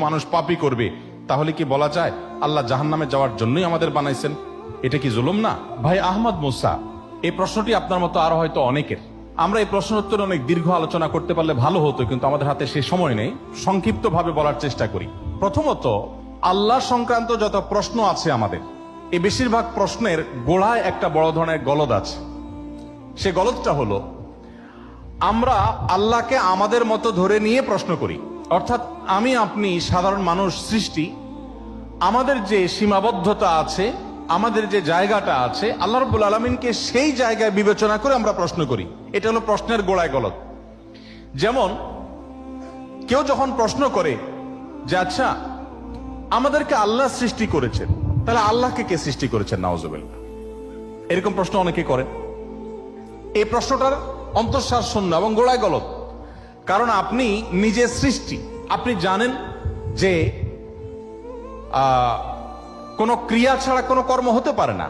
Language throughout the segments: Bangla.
মানুষ পাপী করবে, তাহলে কি বলা যায় আল্লাহ জাহান্নামে যাওয়ার জন্যই আমাদের বানাইছেন? এটা কি জুলুম না? ভাই আহমদ মুসা, এই প্রশ্নটি আপনার মতো আরো হয়তো অনেকের। আমরা এই প্রশ্ন উত্তরে অনেক দীর্ঘ আলোচনা করতে পারলে ভালো হতো, কিন্তু আমাদের হাতে সেই সময় নেই। সংক্ষিপ্ত ভাবে বলার চেষ্টা করি। প্রথমত, আল্লাহ সংক্রান্ত যত প্রশ্ন আছে আমাদের, এই বেশিরভাগ প্রশ্নের গোড়ায় একটা বড় ধরনের গলদ আছে। সে গলদটা হলো, আমরা আল্লাহকে আমাদের মতো ধরে নিয়ে প্রশ্ন করি। অর্থাৎ আমি আপনি সাধারণ মানুষ সৃষ্টি, আমাদের যে সীমাবদ্ধতা আছে, আমাদের যে জায়গাটা আছে, আল্লাহ রাব্বুল আলামিনকে সেই জায়গায় বিবেচনা করে আমরা প্রশ্ন করি। এটা হলো প্রশ্নের গোড়ায় গলদ। যেমন কেউ যখন প্রশ্ন করে যে আচ্ছা, আমাদেরকে আল্লাহ সৃষ্টি করেছেন, তাহলে আল্লাহকে কে সৃষ্টি করেছেন? নাউজুবিল্লাহ। এরকম প্রশ্ন অনেকে করেন। এই প্রশ্নটার অন্তঃসার শূন্য এবং গোড়ায় গলদ। কারণ আপনি নিজে সৃষ্টি, আপনি জানেন যে কোনো ক্রিয়া ছাড়া কোনো কর্ম হতে পারে না।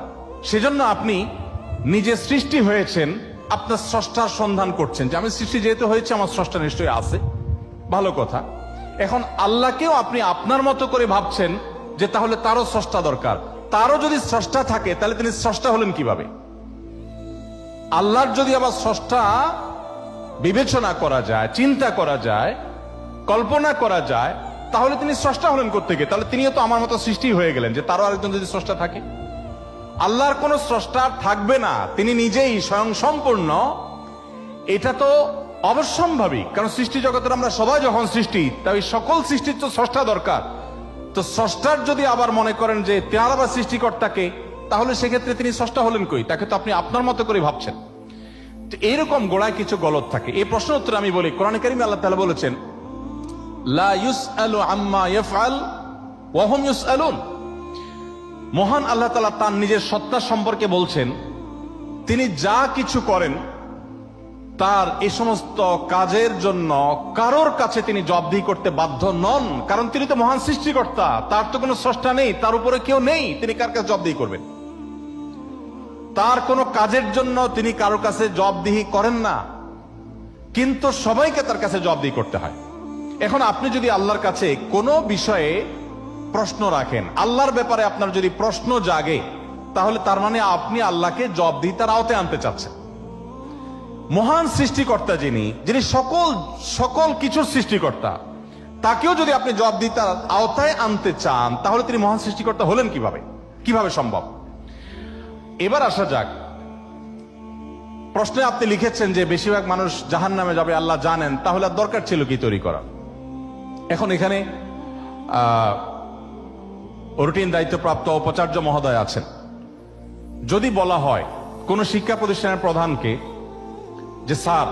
সেজন্য আপনি নিজে সৃষ্টি হয়েছেন, আপনার স্রষ্টার সন্ধান করছেন যে আমি সৃষ্টি যেহেতু হয়েছে, আমার স্রষ্টা নিশ্চয়ই আছে। ভালো কথা। এখন আল্লাহকেও আপনি আপনার মতো করে ভাবছেন যে তাহলে তারও স্রষ্টা দরকার। তারও যদি স্রষ্টা থাকে, তাহলে তিনি স্রষ্টা হলেন কিভাবে? আল্লাহর যদি আবার স্রষ্টা বিবেচনা করা যায়, চিন্তা করা যায়, কল্পনা করা যায়, তাহলে তিনি স্রষ্টা হলেন কোত্থেকে? তাহলে তিনিও তো আমার মতো সৃষ্টি হয়ে গেলেন, যে তারও আরেকজন যদি স্রষ্টা থাকে। আল্লাহর কোন স্রষ্টা থাকবে না, তিনি নিজেই স্বয়ং সম্পূর্ণ। এটা তো অবশ্যম্ভাবী, কারণ সৃষ্টি জগতের আমরা সবাই যখন সৃষ্টি, তাই সকল সৃষ্টির তো স্রষ্টা দরকার। তো স্রষ্টার যদি আবার মনে করেন যে তার আবার সৃষ্টিকর্তাকে, তাহলে সেক্ষেত্রে তিনি স্রষ্টা হলেন কই? তাকে তো আপনি আপনার মতো করে ভাবছেন। এইরকম গোড়ায় কিছু গলদ থাকে। এই প্রশ্ন উত্তরে আমি বলি, কোরআনে কারিমে আল্লাহ তাআলা বলেছেন, লা ইউসআলু আম্মা ইয়াফআল ওয়া হুম ইউসআলুন। মহান আল্লাহ তাআলা তার নিজের সত্তা সম্পর্কে বলছেন, তিনি যা কিছু করেন তার এই সমস্ত কাজের জন্য কারোর কাছে তিনি জবাবদিহি করতে বাধ্য নন। কারণ তিনি তো মহান সৃষ্টিকর্তা, তার তো কোনো স্রষ্টা নেই, তার উপরে কেউ নেই, তিনি কার কাছে জবাবদিহি করবেন? তার কোনো কাজের জন্য তিনি কারোর কাছে জবাবদিহি করেন না, কিন্তু সবাইকে তার কাছে জবাবদিহি করতে হয়। এখন আপনি যদি আল্লাহর কাছে কোনো বিষয়ে প্রশ্ন রাখেন, আল্লাহর ব্যাপারে আপনার যদি প্রশ্ন জাগে, তাহলে তার মানে আপনি আল্লাহকে জবাবদিহিতার আওতায় আনতে চাচ্ছেন। মহান সৃষ্টিকর্তা যিনি সকল কিছুর সৃষ্টিকর্তা, তাকেও যদি আপনি জবাবদিহিতার আওতায় আনতে চান, তাহলে তিনি মহান সৃষ্টিকর্তা হলেন কিভাবে সম্ভব? এবার আসা যাক, প্রশ্নে আপনি লিখেছেন যে বেশিরভাগ মানুষ জাহান্নামে যাবে আল্লাহ জানেন, তাহলে আর দরকার ছিল কি তৈরি করা? এখন এখানে রুটিন দায়িত্বপ্রাপ্ত উপাচার্য মহোদয় আছেন। যদি বলা হয় কোন শিক্ষা প্রতিষ্ঠানের প্রধানকে যে স্যার,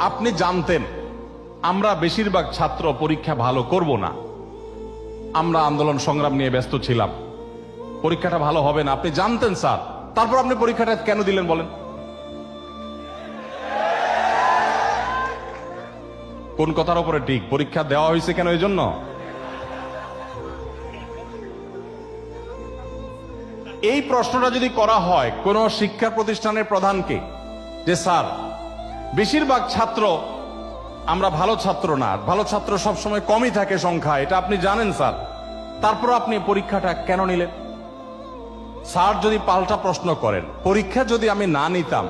আপনি জানতেন আমরা বেশিরভাগ ছাত্র পরীক্ষা ভালো করব না, আমরা আন্দোলন সংগ্রাম নিয়ে ব্যস্ত ছিলাম, পরীক্ষাটা ভালো হবে না, আপনি জানতেন স্যার, তারপর আপনি পরীক্ষাটা কেন দিলেন বলেন? কোন কথার উপরে ঠিক? পরীক্ষা দেওয়া হয়েছে কেন? এই জন্য এই প্রশ্নটা যদি করা হয় কোন শিক্ষা প্রতিষ্ঠানের প্রধানকে যে স্যার, বেশিরভাগ ছাত্র আমরা ভালো ছাত্র না, ভালো ছাত্র সবসময় কমই থাকে সংখ্যা, এটা আপনি জানেন স্যার, তারপর আপনি পরীক্ষাটা কেন নিলেন? স্যার যদি পাল্টা প্রশ্ন করেন, পরীক্ষা যদি আমি না নিতাম,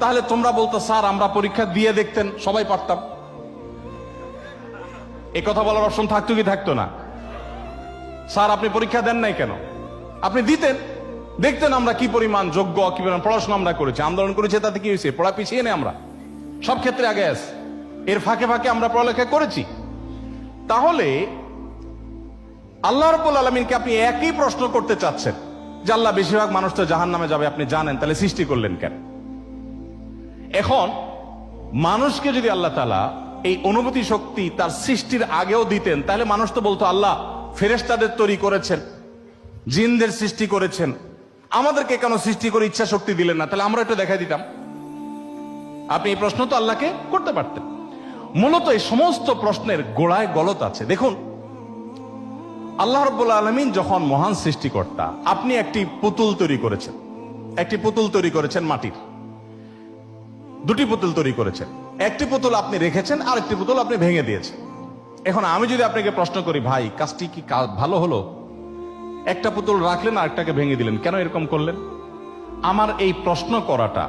তাহলে তোমরা বলতো স্যার আমরা পরীক্ষা দিয়ে দেখতেন, সবাই পারতাম। এ কথা বলার অপশন থাকতো কি থাকতো না? স্যার আপনি পরীক্ষা দেন নাই কেন? আপনি দিতেন, দেখতেন আমরা কি পরিমাণ যোগ্য, কি পরিমাণ পড়াশোনা আমরা করেছি, আন্দোলন করেছি, তাতে কি হয়েছে? পড়া পিছিয়ে নেই, আমরা সব ক্ষেত্রে আগে আছি, এর ফাঁকে ফাঁকে আমরা পড়ালেখা করেছি। তাহলে আল্লাহ রাব্বুল আলামিনকে আপনি একই প্রশ্ন করতে চাচ্ছেন যে আল্লাহ বেশিরভাগ মানুষ তো জাহান্নামে যাবে, আপনি জানেন, তাহলে সৃষ্টি করলেন কেন? এখন মানুষকে যদি আল্লাহ তাআলা এই অনুভূতি শক্তি তার সৃষ্টির আগেও দিতেন, তাহলে মানুষ তো বলতো আল্লাহ ফেরেশতাদের তৈরি করেছেন, জিনদের সৃষ্টি করেছেন, আমাদেরকে কেন সৃষ্টি করে ইচ্ছা শক্তি দিলেন না? তাহলে আমরা একটু দেখাই দিতাম। আপনি এই প্রশ্ন তো আল্লাহকে করতে পারতেন। মূলত এই সমস্ত প্রশ্নের গোড়ায় গলদ আছে। দেখুন, আল্লাহ রাব্বুল আলামিন যখন মহান সৃষ্টিকর্তা, আপনি একটি পুতুল তৈরি করেছেন মাটির, দুটি পুতুল তৈরি করেছেন, একটি পুতুল আপনি রেখেছেন, আরেকটি পুতুল আপনি ভেঙে দিয়েছেন। এখন আমি যদি আপনাকে প্রশ্ন করি, ভাই কাজটি কি ভালো হলো? একটা পুতুল রাখলেন আর একটাকে ভেঙে দিলেন, কেন এরকম করলেন? আমার এই প্রশ্ন করাটা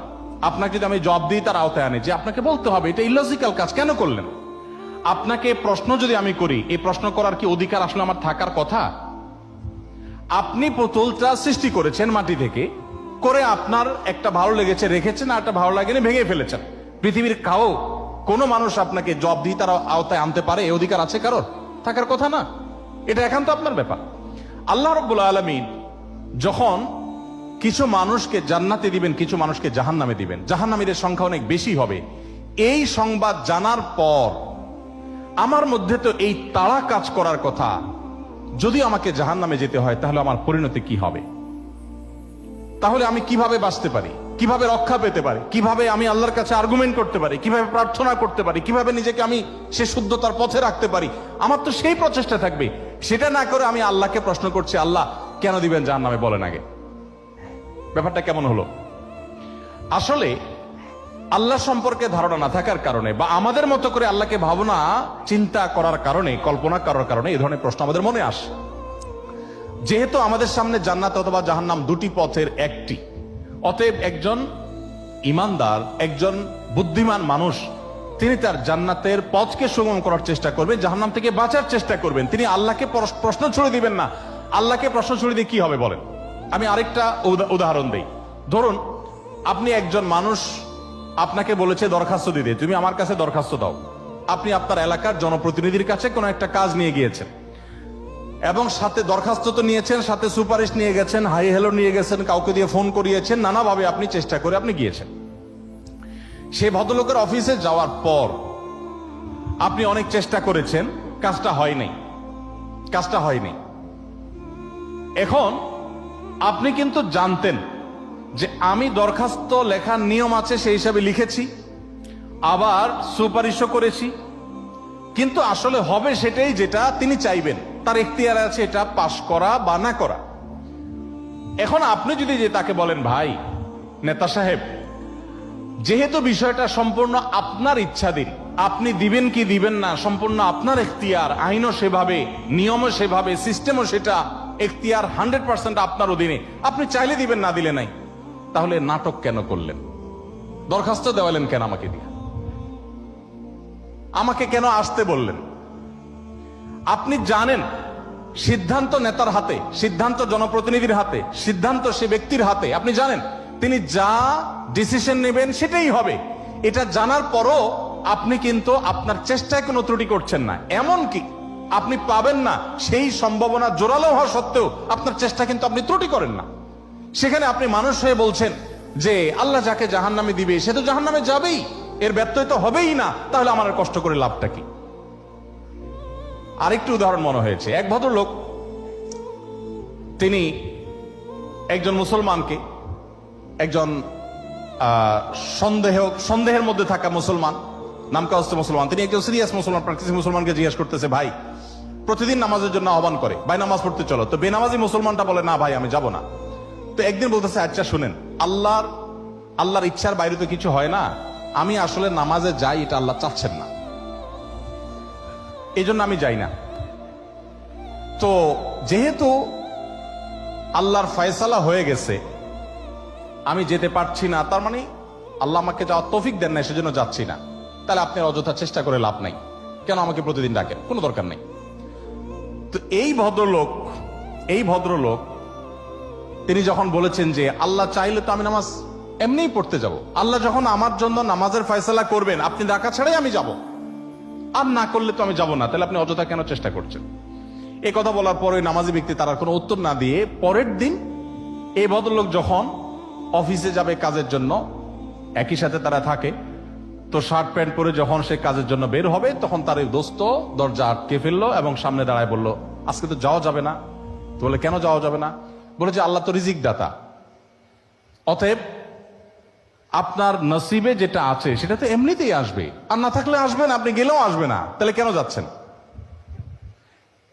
আপনাকে যদি আমি জবাব দিই তার আওতায় আনি, যে আপনাকে বলতে হবে এটা ইলজিক্যাল কাজ, কেন করলেন? আপনাকে প্রশ্ন যদি আমি করি, এই প্রশ্ন করার কি অধিকার আসলে আমার থাকার কথা? আপনি পুতুলটা সৃষ্টি করেছেন মাটি থেকে, করে আপনার একটা ভালো লেগেছে রেখেছেন, আর একটা ভালো লাগেনি ভেঙে ফেলেছেন। পৃথিবীর কোনো মানুষ আপনাকে জবাব দিয়ে তার আওতায় আনতে পারে? এই অধিকার আছে কারোর? থাকার কথা না। এটা একান্ত আপনার ব্যাপার। আল্লাহ রাব্বুল আলামিন যখন কিছু মানুষকে জান্নাতে দিবেন, কিছু মানুষকে জাহান্নামে দিবেন, জাহান্নামীদের সংখ্যা অনেক বেশি হবে, এই সংবাদ জানার পর আমার মধ্যে তো এই তাড়া কাজ করার কথা, যদি আমাকে জাহান্নামে যেতে হয় তাহলে আমার পরিণতি কি হবে? তাহলে আমি কিভাবে বাঁচতে পারি, কিভাবে রক্ষা পেতে পারি, কিভাবে আমি আল্লাহর কাছে আর্গুমেন্ট করতে পারি, কিভাবে প্রার্থনা করতে পারি, কিভাবে নিজেকে আমি সে শুদ্ধতার পথে রাখতে পারি? আমার তো সেই প্রচেষ্টা থাকবে। সেটা না করে আমি আল্লাহকে প্রশ্ন করছি, আল্লাহ কেন দিবেন জাহান্নামে, বলেন আগে। ব্যাপারটা কেমন হলো? আসলে আল্লাহ সম্পর্কে ধারণা না থাকার কারণে, বা আমাদের মতো করে আল্লাহকে ভাবনা চিন্তা করার কারণে, কল্পনা করার কারণে এই ধরনের প্রশ্ন আমাদের মনে আসে। যেহেতু আমাদের সামনে জান্নাত অথবা জাহান্নাম দুটি পথের একটি, অতএব একজন ইমানদার, একজন বুদ্ধিমান মানুষ, তিনি তার জান্নাতের পথকে সুগম করার চেষ্টা করবেন, জাহান্নাম থেকে বাঁচার চেষ্টা করবেন। তিনি আল্লাহকে প্রশ্ন ছুড়ে দিবেন না। আল্লাহকে প্রশ্ন ছুড়ে দিয়ে কি হবে বলেন? আমি আরেকটা উদাহরণ দেই। ধরুন আপনি একজন মানুষ, আপনাকে বলেছে দরখাস্ত দিতে, তুমি আমার কাছে দরখাস্ত দাও। আপনি আপনার এলাকার জনপ্রতিনিধির কাছে কোনো একটা কাজ নিয়ে গিয়েছেন, এবং সাথে দরখাস্ত তো নিয়েছেন, সাথে সুপারিশ নিয়ে গেছেন, হাই হ্যালো নিয়ে গেছেন, কাউকে দিয়ে ফোন করিয়েছেন, নানাভাবে আপনি চেষ্টা করে আপনি গিয়েছেন। সেই ভদ্রলোকের অফিসে যাওয়ার পর আপনি অনেক চেষ্টা করেছেন, কাজটা হয়নি। এখন আপনি কিন্তু জানতেন যে আমি দরখাস্ত লেখার নিয়ম আছে সেই হিসাবে লিখেছি, আবার সুপারিশও করেছি, কিন্তু আসলে হবে সেটাই যেটা তিনি চাইবেন, তার এখতিয়ার আছে এটা পাশ করা বা না করা। এখন আপনি যদি যে তাকে বলেন, ভাই নেতা সাহেব, যেহেতু বিষয়টা সম্পূর্ণ আপনার ইচ্ছাধীন, আপনি দিবেন কি দিবেন না সম্পূর্ণ আপনার এখতিয়ার, আইনও সেভাবে, নিয়মও সেভাবে, সিস্টেমও সেটা, এখতিয়ার 100% আপনার অধীনে, আপনি চাইলে দিবেন, না দিলে নাই, তাহলে নাটক কেন করলেন? দরখাস্ত দেওয়ালেন কেন আমাকে দিয়ে? আমাকে কেন আসতে বললেন? আপনি জানেন সিদ্ধান্ত নেতার হাতে, সিদ্ধান্ত জনপ্রতিনিধির হাতে, সিদ্ধান্ত সে ব্যক্তির হাতে। আপনি জানেন তিনি যা ডিসিশন নেবেন সেটাই হবে। এটা জানার পরও আপনি কিন্তু আপনার চেষ্টায় কোনো ত্রুটি করছেন না, এমনকি আপনি পাবেন না সেই সম্ভাবনা জোরালো হওয়া সত্ত্বেও আপনার চেষ্টা কিন্তু আপনি ত্রুটি করেন না। সেখানে আপনি মানুষ হয়ে বলছেন যে আল্লাহ যাকে জাহান্নামে দিবে সে তো জাহান্নামে যাবেই, এর ব্যত্যয় তো হবেই না, তাহলে আমার আর কষ্ট করে লাভটা কি? আরেকটি উদাহরণ মনে হয়েছে। এক ভদ্রলোক, তিনি একজন মুসলমানকে, একজন সন্দেহের মধ্যে থাকা মুসলমান, নামকা হচ্ছে মুসলমান, তিনি একজন সিরিয়াস মুসলমান, প্র্যাকটিসিং মুসলমানকে জিজ্ঞেস করতেছে, ভাই প্রতিদিন নামাজের জন্য আহ্বান করে, ভাই নামাজ পড়তে চলো। তো বেনামাজি মুসলমানটা বলে, না ভাই আমি যাব না। তো একদিন বলতেছে, আচ্ছা শুনেন, আল্লাহর ইচ্ছার বাইরে তো কিছু হয় না, আমি আসলে নামাজে যাই, এটা আল্লাহ চাচ্ছেন না, এই জন্য আমি যাই না। তো যেহেতু আল্লাহর ফয়সালা হয়ে গেছে, আমি যেতে পারছি না, তার মানে আল্লাহ আমাকে যাওয়ার তৌফিক দেন না, সেজন্য যাচ্ছি না। তাহলে আপনি অযথা চেষ্টা করে লাভ নাই, কেন আমাকে প্রতিদিন ডাকেন, কোনো দরকার নেই। তো এই ভদ্রলোক তিনি যখন বলেছেন যে আল্লাহ চাইলে তো আমি নামাজ এমনিই পড়তে যাব, আল্লাহ যখন আমার জন্য নামাজের ফয়সালা করবেন, আপনি ডাকা ছাড়াই আমি যাব, আর না করলে তো আমি যাব না, তাহলে আপনি অযথা কেন চেষ্টা করছেন? এই কথা বলার পর ওই নামাজি ব্যক্তি তার কোনো উত্তর না দিয়ে পরের দিন এই ভদ্রলোক যখন অফিসে যাবে কাজের জন্য, একই সাথে তারা থাকে, তো শার্ট প্যান্ট পরে যখন সে কাজের জন্য বের হবে, তখন তার এই দোস্ত দরজা আটকে ফেললো এবং সামনে দাঁড়ায় বলল, আজকে তো যাওয়া যাবে না। তো বলে, কেন যাওয়া যাবে না? বলে যে আল্লাহ তো রিজিক দাতা, অতএব আপনার নসিবে যেটা আছে সেটা তো এমনিতেই আসবে, আর না থাকলে আসবে না, আপনি গেলেও আসবে না, তাহলে কেন যাচ্ছেন?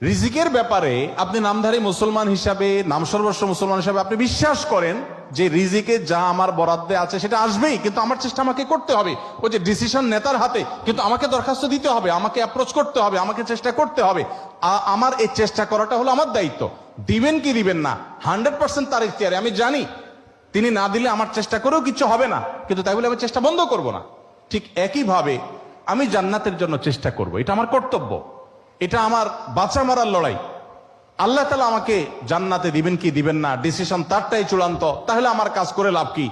রিজিকের ব্যাপারে আপনি নামধারী মুসলমান হিসাবে, নাম সর্বস্ব মুসলমান হিসাবে আপনি বিশ্বাস করেন যে রিজিকে যা আমার বরাদ্দে আছে সেটা আসবেই, কিন্তু আমার চেষ্টা আমাকে করতে হবে। ওই যে ডিসিশন নেতার হাতে, কিন্তু আমাকে দরখাস্ত দিতে হবে, আমাকে অ্যাপ্রোচ করতে হবে, আমাকে চেষ্টা করতে হবে। আমার এই চেষ্টা করাটা হলো আমার দায়িত্ব। দিবেন কি দিবেন না 100% তার ইখতিয়ারে। আমি জানি তিনি না দিলে আমার চেষ্টা করেও কিছু হবে না, কিন্তু তাই বলে আমি চেষ্টা বন্ধ করব না। ঠিক একইভাবে আমি জান্নাতের জন্য চেষ্টা করব, এটা আমার কর্তব্য, এটা আমার বাঁচা মারার লড়াই। আল্লাহ তাআলা আমাকে জান্নাতে দিবেন কি দিবেন না ডিসিশন তারটাই চূড়ান্ত, তাহলে আমার কাজ করে লাভ কি?